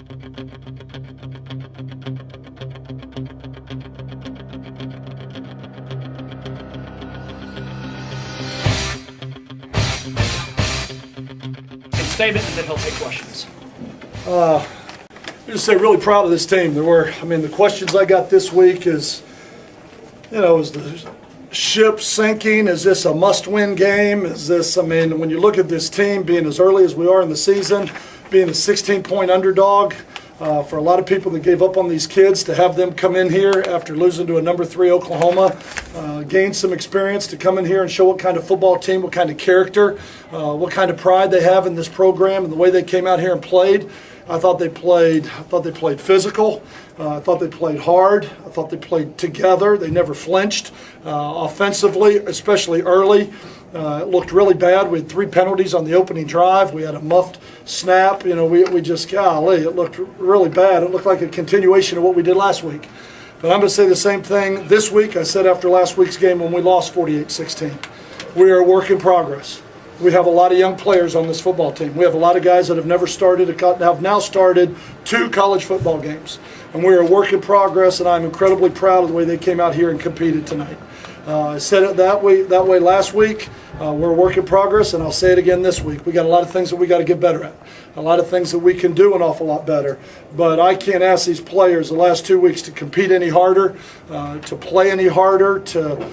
Statement, and then he'll take questions. I just say really proud of this team. The questions I got this week is the ship sinking? Is this a must-win game? When you look at this team being as early as we are in the season, being a 16-point underdog, for a lot of people that gave up on these kids, to have them come in here after losing to a number 3 Oklahoma, gain some experience to come in here and show what kind of football team, what kind of character, what kind of pride they have in this program, and the way they came out here and played. I thought they played physical. I thought they played hard. I thought they played together. They never flinched. Offensively, especially early, it looked really bad. We had 3 penalties on the opening drive. We had a muffed snap. We just, golly, it looked really bad. It looked like a continuation of what we did last week. But I'm going to say the same thing this week I said after last week's game when we lost 48-16. We are a work in progress. We have a lot of young players on this football team. We have a lot of guys that have never started, have now started 2 college football games. And we are a work in progress, and I'm incredibly proud of the way they came out here and competed tonight. I said it that way last week. We're a work in progress, and I'll say it again this week. We got a lot of things that we got to get better at, a lot of things that we can do an awful lot better. But I can't ask these players the last 2 weeks to compete any harder, to play any harder, to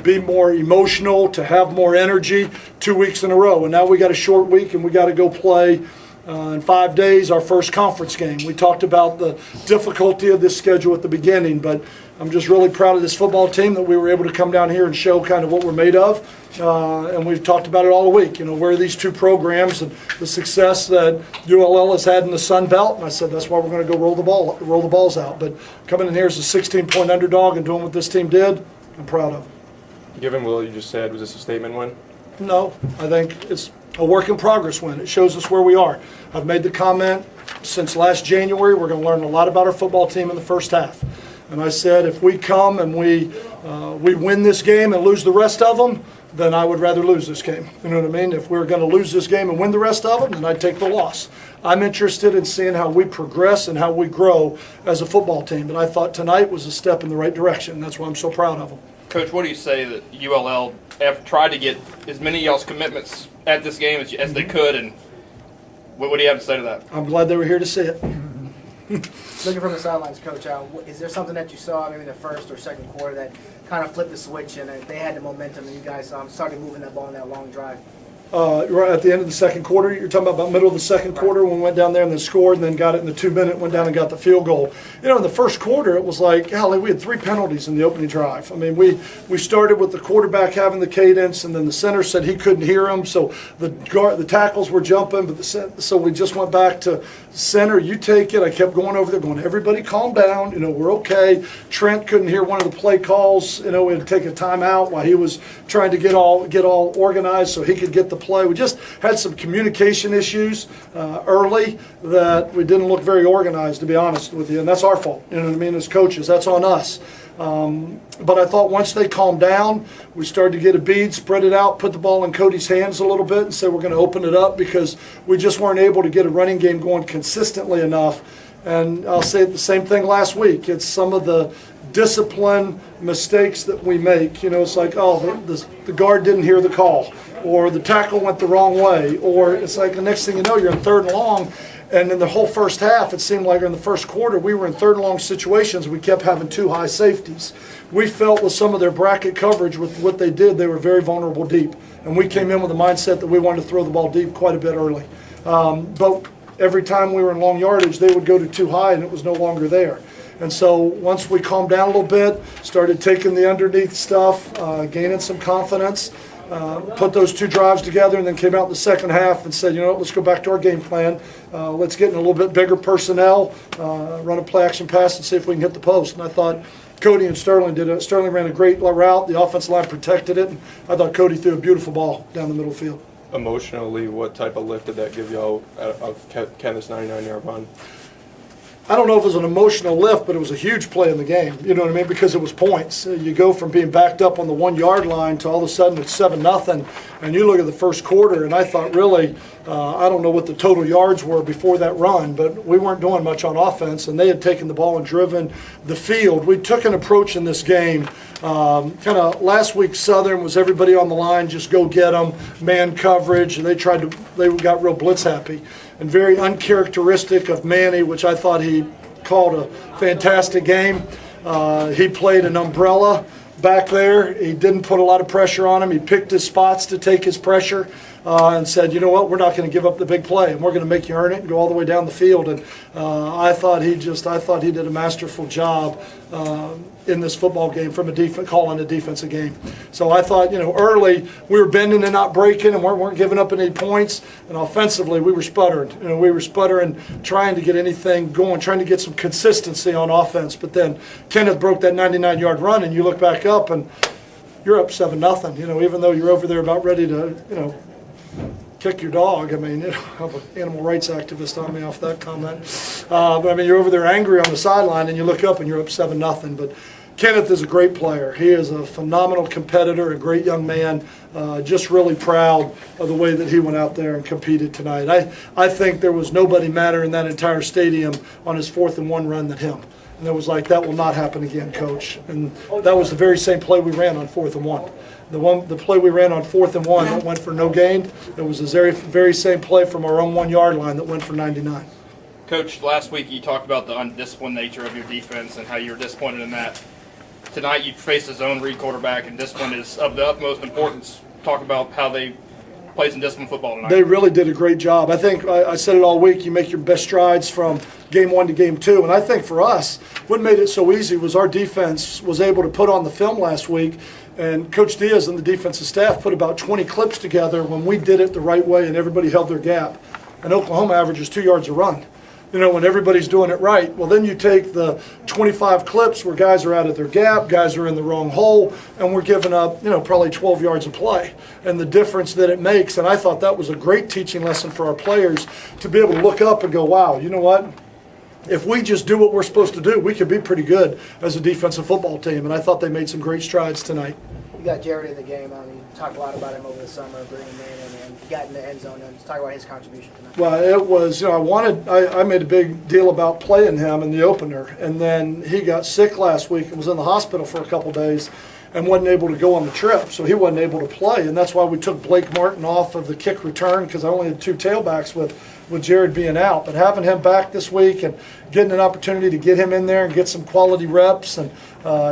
be more emotional, to have more energy 2 weeks in a row. And now we got a short week, and we got to go play in 5 days our first conference game. We talked about the difficulty of this schedule at the beginning, but I'm just really proud of this football team that we were able to come down here and show kind of what we're made of. And we've talked about it all the week. Where are these 2 programs and the success that ULL has had in the Sun Belt? And I said that's why we're going to go roll the balls out. But coming in here as a 16-point underdog and doing what this team did, I'm proud of it. Given what you just said, was this a statement win? No, I think it's a work in progress win. It shows us where we are. I've made the comment since last January, we're going to learn a lot about our football team in the first half. And I said if we come and we win this game and lose the rest of them, then I would rather lose this game. You know what I mean? If we're going to lose this game and win the rest of them, then I'd take the loss. I'm interested in seeing how we progress and how we grow as a football team. And I thought tonight was a step in the right direction. That's why I'm so proud of them. Coach, what do you say that ULL have tried to get as many of y'all's commitments at this game as they could, and what do you have to say to that? I'm glad they were here to see it. Looking from the sidelines, Coach, is there something that you saw maybe in the first or second quarter that kind of flipped the switch and they had the momentum and you guys started moving that ball in that long drive? Right at the end of the second quarter, you're talking about middle of the second quarter when we went down there and then scored and then got it in the 2-minute, went down and got the field goal. In the first quarter, it was like, golly, we had 3 penalties in the opening drive. We started with the quarterback having the cadence, and then the center said he couldn't hear him, so the tackles were jumping, so we just went back to center, you take it. I kept going over there going, everybody calm down, we're okay. Trent couldn't hear one of the play calls, we had to take a timeout while he was trying to get all organized so he could get the play. We just had some communication issues early that we didn't look very organized, to be honest with you, and that's our fault. As coaches, that's on us. But I thought once they calmed down, we started to get a bead, spread it out, put the ball in Cody's hands a little bit, and said we're going to open it up because we just weren't able to get a running game going consistently enough. And I'll say the same thing last week. It's some of the discipline mistakes that we make. It's like, the guard didn't hear the call, or the tackle went the wrong way, or it's like the next thing you know, you're in 3rd and long. And in the whole first half, it seemed like in the first quarter, we were in 3rd and long situations. We kept having 2 high safeties. We felt with some of their bracket coverage with what they did, they were very vulnerable deep. And we came in with the mindset that we wanted to throw the ball deep quite a bit early. But every time we were in long yardage, they would go to 2 high, and it was no longer there. And so once we calmed down a little bit, started taking the underneath stuff, gaining some confidence, put those 2 drives together, and then came out in the second half and said, let's go back to our game plan. Let's get in a little bit bigger personnel, run a play action pass, and see if we can hit the post. And I thought Cody and Sterling did it. Sterling ran a great route. The offensive line protected it. And I thought Cody threw a beautiful ball down the middle of the field. Emotionally, what type of lift did that give y'all of this 99-yard run? I don't know if it was an emotional lift, but it was a huge play in the game. You know what I mean? Because it was points. You go from being backed up on the 1 yard line to all of a sudden it's 7-0. And you look at the first quarter, and I thought really, I don't know what the total yards were before that run, but we weren't doing much on offense, and they had taken the ball and driven the field. We took an approach in this game. Kind of last week, Southern was everybody on the line, just go get them, man coverage, and they got real blitz happy. And very uncharacteristic of Manny, which I thought he called a fantastic game. He played an umbrella back there. He didn't put a lot of pressure on him. He picked his spots to take his pressure and said, you know what, we're not going to give up the big play, and we're going to make you earn it and go all the way down the field. And I thought he did a masterful job in this football game from calling a defensive game. So I thought, early we were bending and not breaking and weren't giving up any points. And offensively, we were sputtering. We were sputtering, trying to get anything going, trying to get some consistency on offense. But then Kenneth broke that 99-yard run, and you look back up and you're up 7-0. Even though you're over there about ready to, kick your dog. I mean, I'm an animal rights activist on me off that comment. But I mean, you're over there angry on the sideline, and you look up and you're up 7-0. But Kenneth is a great player. He is a phenomenal competitor, a great young man. Just really proud of the way that he went out there and competed tonight. I think there was nobody madder in that entire stadium on his 4th and 1 run than him. And it was like, that will not happen again, Coach. And that was the very same play we ran on 4th and 1. The play we ran on 4th and 1 that went for no gain, it was the very same play from our own 1 yard line that went for 99. Coach, last week you talked about the undisciplined nature of your defense and how you were disappointed in that. Tonight you faced a zone read quarterback, and discipline is of the utmost importance. Talk about how they play some disciplined football tonight. They really did a great job. I think I said it all week, you make your best strides from game 1 to game 2. And I think for us, what made it so easy was our defense was able to put on the film last week. And Coach Diaz and the defensive staff put about 20 clips together when we did it the right way and everybody held their gap. And Oklahoma averages 2 yards a run, when everybody's doing it right. Well, then you take the 25 clips where guys are out of their gap, guys are in the wrong hole, and we're giving up, probably 12 yards of play. And the difference that it makes, and I thought that was a great teaching lesson for our players to be able to look up and go, wow, you know what? If we just do what we're supposed to do, we could be pretty good as a defensive football team. And I thought they made some great strides tonight. You got Jared in the game. You talked a lot about him over the summer, bringing him in, and he got in the end zone. And talk about his contribution tonight. Well, it was, I made a big deal about playing him in the opener. And then he got sick last week and was in the hospital for a couple days and wasn't able to go on the trip. So he wasn't able to play. And that's why we took Blake Martin off of the kick return, because I only had 2 tailbacks with Jared being out. But having him back this week and getting an opportunity to get him in there and get some quality reps, and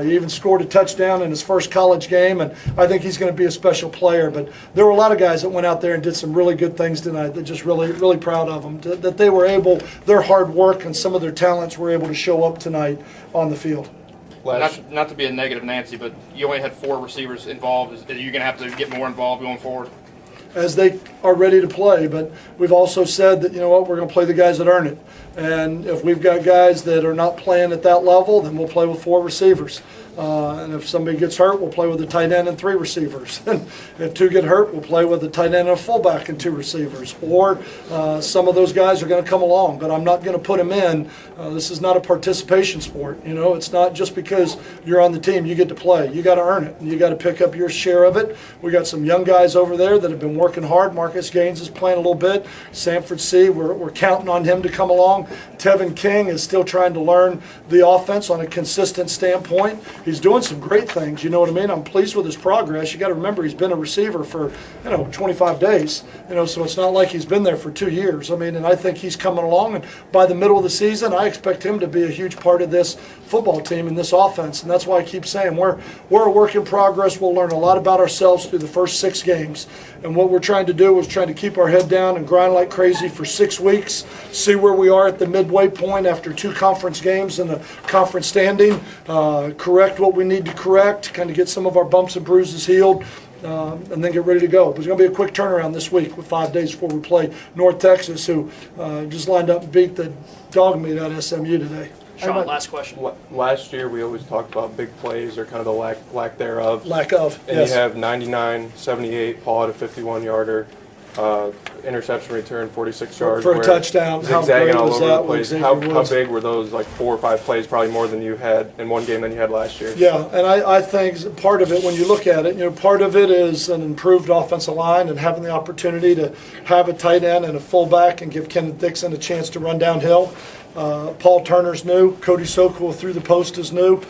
he even scored a touchdown in his first college game, and I think he's going to be a special player. But there were a lot of guys that went out there and did some really good things tonight. That just really, really proud of them, that they were able, their hard work and some of their talents were able to show up tonight on the field. Not to be a negative Nancy, but you only had 4 receivers involved. Are you going to have to get more involved going forward? As they are ready to play, but we've also said that, we're going to play the guys that earn it. And if we've got guys that are not playing at that level, then we'll play with 4 receivers. And if somebody gets hurt, we'll play with a tight end and 3 receivers. And if 2 get hurt, we'll play with a tight end and a fullback and 2 receivers. Or some of those guys are going to come along, but I'm not going to put them in. This is not a participation sport. It's not just because you're on the team you get to play. You got to earn it, and you got to pick up your share of it. We got some young guys over there that have been working hard. Marcus Gaines is playing a little bit. Sanford C, we're counting on him to come along. Tevin King is still trying to learn the offense on a consistent standpoint. He's doing some great things, you know what I mean? I'm pleased with his progress. You got to remember he's been a receiver for, 25 days, so it's not like he's been there for 2 years. I mean, and I think he's coming along, and by the middle of the season, I expect him to be a huge part of this football team and this offense, and that's why I keep saying we're a work in progress. We'll learn a lot about ourselves through the first 6 games, and what we're trying to do is trying to keep our head down and grind like crazy for 6 weeks, see where we are at the midway point after 2 conference games and the conference standing, correct what we need to correct, kind of get some of our bumps and bruises healed, and then get ready to go. There's going to be a quick turnaround this week with 5 days before we play North Texas, who just lined up and beat the dog meat out of SMU today. Sean, last question. Last year we always talked about big plays or kind of the lack thereof. Lack of, and yes. You have 99, 78, Paul had a 51-yarder. interception return, 46 yards. For a where touchdown. How zigzagging great all was over that the with place. Xavier How Woods? big were those, like 4 or 5 plays, probably more than you had in one game than you had last year? Yeah, and I think part of it, when you look at it, part of it is an improved offensive line and having the opportunity to have a tight end and a fullback and give Kenneth Dixon a chance to run downhill. Paul Turner's new. Cody Sokol through the post is new.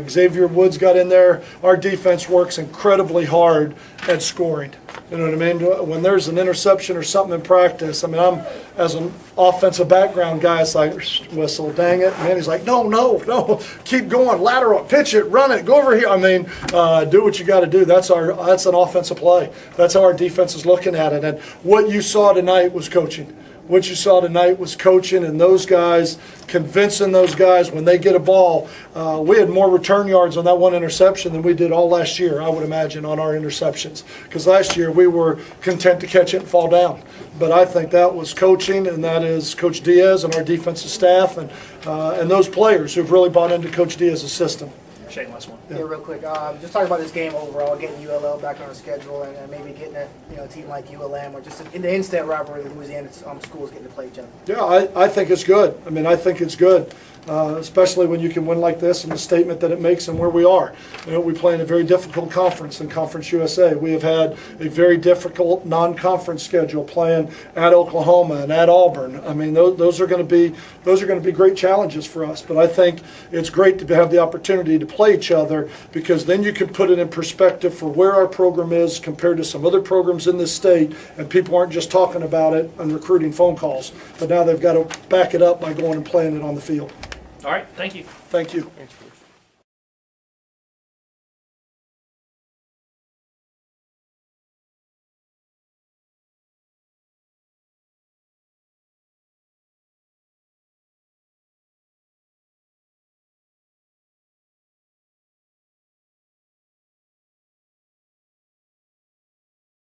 Xavier Woods got in there. Our defense works incredibly hard at scoring. You know what I mean? When there's an interception or something in practice, I mean, I'm, as an offensive background guy, it's like, whistle, dang it. Man, he's like, no, keep going, lateral, pitch it, run it, go over here. I mean, do what you got to do. That's an offensive play. That's how our defense is looking at it. And what you saw tonight was coaching. What you saw tonight was coaching and those guys, convincing those guys when they get a ball. We had more return yards on that one interception than we did all last year, I would imagine, on our interceptions. Because last year we were content to catch it and fall down. But I think that was coaching, and that is Coach Diaz and our defensive staff and those players who've really bought into Coach Diaz's system. Shane, last one. Yeah, real quick. Just talk about this game overall, getting ULL back on the schedule, and maybe getting a team like ULM or just in the instant rivalry, the Louisiana schools getting to play each other. Yeah, I think it's good. I mean, I think it's good, especially when you can win like this and the statement that it makes and where we are. We play in a very difficult conference in Conference USA. We have had a very difficult non-conference schedule playing at Oklahoma and at Auburn. I mean, those are going to be great challenges for us. But I think it's great to have the opportunity to play each other, because then you can put it in perspective for where our program is compared to some other programs in this state, and people aren't just talking about it on recruiting phone calls, but now they've got to back it up by going and playing it on the field. All right, thank you. Thank you. Thanks, Coach.